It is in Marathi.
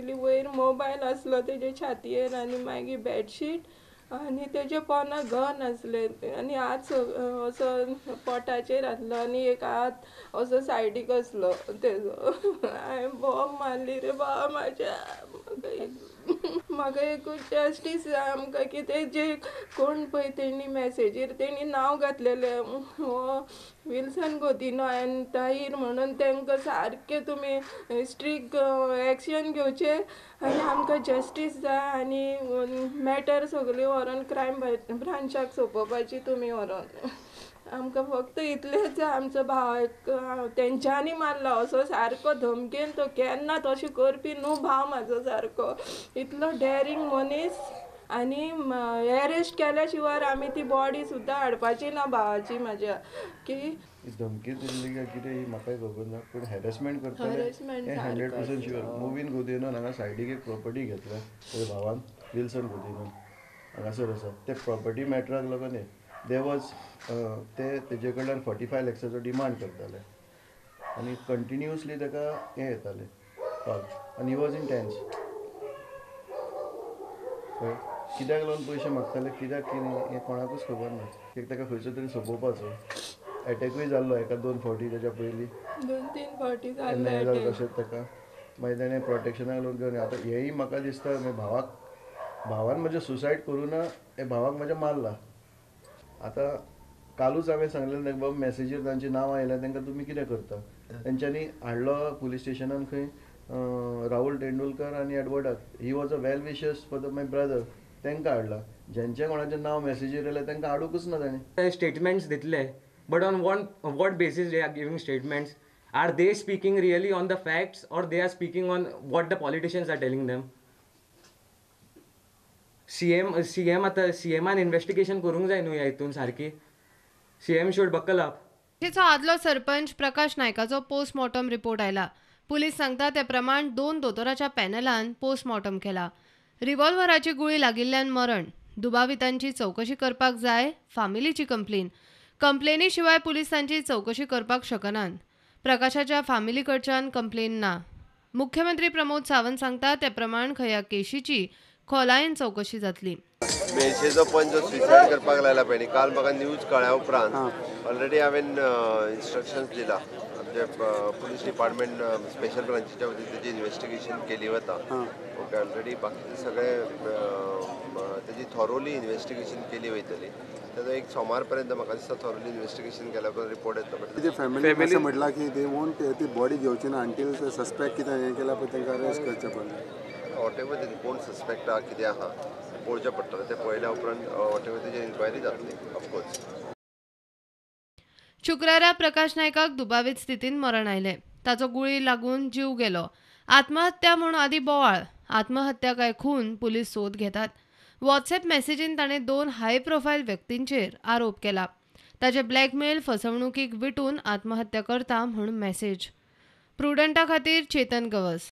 पयलीं वयर मोबायल आसलो तेजे छातयेर आनी मागीर बेडशीट आनी तेजे पोना गन आसले आनी हात असो पोटाचेर आसलो आनी एक हात असो सायडीक आसलो तेजो हांवें बॉम्ब मारली रे बाबा म्हाज्या म्हाका एकूच जस्टीस जाय आमकां कितें जे कोण पळय तेणी मॅसेजीर तेणी नांव घातलेलें हो विल्सन गोदिनो एन ताहीर म्हणून तांकां सारकें तुमी स्ट्रीक एक्शन घेवचें आनी आमकां जस्टीस जाय आनी मॅटर सगळी व्हरोन क्रायम ब्रांचाक सोंपोवपाची तुमी व्हरोन आमकां फक्त इतलेंच जाय आमचो भावाक तेंच्यांनी मारलो असो सारको धमकेन तो केन्ना तशें करपी न्हू भाव म्हाजो सारको इतलो डॅरिंग मनीस आनी एरेस्ट केल्या शिवाय आमी ती बॉडी सुद्दां हाडपाची ना भावाची म्हाज्या की धमकी दिल्ली काय कितें ही म्हाकाय खबर ना पूण हॅरेसमेंट करताले हें 100% शुअर मुवीन गोदिनो हांगा सायडीक एक प्रॉपर्टी घेतल्या तेज्या भावान विल्सन गोदिनो हांगासर आसा ते प्रॉपर्टी मॅटराक लागून दे वॉज तेजे कडल्यान 45 लॅक्साचो डिमांड करताले आनी कंटिन्युअसली ताका हें येतालें कॉल आनी ही वॉज इन टेन्स कित्याक लागून पयशे मागताले कित्याक कितें हें कोणाकूच खबर ना एक ताका खंयचो तरी सोंपोवपाचो एटॅकूय जाल्लो एका 2 फावटी तेच्या पयलीं 2-3 फावटी केन्ना जालें तशेंच ताका मागीर ताणें प्रोटेक्शनाक लागून घेवन आतां हेंय म्हाका दिसता भावान म्हजें सुसायड करूं ना हे भावाक म्हज्या मारला आतां कालूच हांवें सांगलेलें ताका बाबा मॅसेजीर तांचीं नांवां आयल्यां तांकां तुमी कितें करता तेंच्यांनी हाडलो पुलीस स्टेशनान खंय राहुल तेंडुलकर आनी एडवर्डाक he was a well wishers for my brother तांकां हाडला जेंचें कोणाचें नांव मॅसेजीर येयलें तांकां हाडूंकच ना ताणें स्टेटमेंट्स दितले but on what basis they are giving statements? Are they speaking really on the facts or they are speaking on what the politicians are telling them? CM investigation करूंक जाय न्हू ह्या हितून सारकी CM should buckle up. केशीचो आदलो सरपंच प्रकाश नायकाचो पोस्टमॉर्टम रिपोर्ट आयला. पुलीस सांगता ते प्रमाण 2 दोतोराच्या पॅनलान पोस्टमॉर्टम केला. रिव्हॉल्वराची गुळी लागिल्ल्यान मरण. दुबावितांची चौकशी करपाक जाय, फामिलीची कंप्लेनी शिवाय पुलीस तांची चौकशी करपाक शकनात. प्रकाशाच्या फामिली कडच्यान कंप्लेन ना. मुख्यमंत्री प्रमोद सावंत सांगता ते प्रमाण ह्या केशीची खोलायेन चौकशी जातली. मेळशेचो पंच जो सुसायड करपाक लायला पळय काल म्हाका न्यूज कळ्ळ्या उपरांत ऑलरेडी हांवें इन्स्ट्रक्शन्स दिला आमचे पुलीस डिपार्टमेंट स्पेशल ब्रांचीच्या वतीन तेजी इन्व्हेस्टिगेशन केली वता ओके ऑलरेडी बाकीचे सगळे तेजी थॉरोली इन्व्हेस्टिगेशन केली वयतली ताजो एक सोमार पर्यंत म्हाका दिसता थॉरोली इन्व्हेस्टिगेशन केल्या उपरांत रिपोर्ट येता फॅमिली म्हटला की दे वोंट ती बॉडी घेवची ना अंटील सस्पेक्ट कितें हें केला पळय तांकां अरेस्ट करचें पडलें वॉटेवर कोण सस्पेक्ट आहा कितें आहा पळोवचें पडटलें तें पळयल्या उपरांत वॉटेवर तेजेर इन्क्वायरी जातली ऑफकोर्स. शुक्रारा प्रकाश नायकाक दुबावीत स्थितीन मरण आयलें. ताचो गुळी लागून जीव गेलो. आत्महत्या म्हूण आदी बोवाळ. आत्महत्या काय खून पुलीस सोद घेतात. व्हॉट्सॲप मॅसेजीन ताणें 2 हाय प्रोफायल व्यक्तींचेर आरोप केला. ताचे ब्लॅकमेल फसवणुकीक विटून आत्महत्या करता म्हूण मॅसेज. प्रुडंटा खातीर चेतन गवस.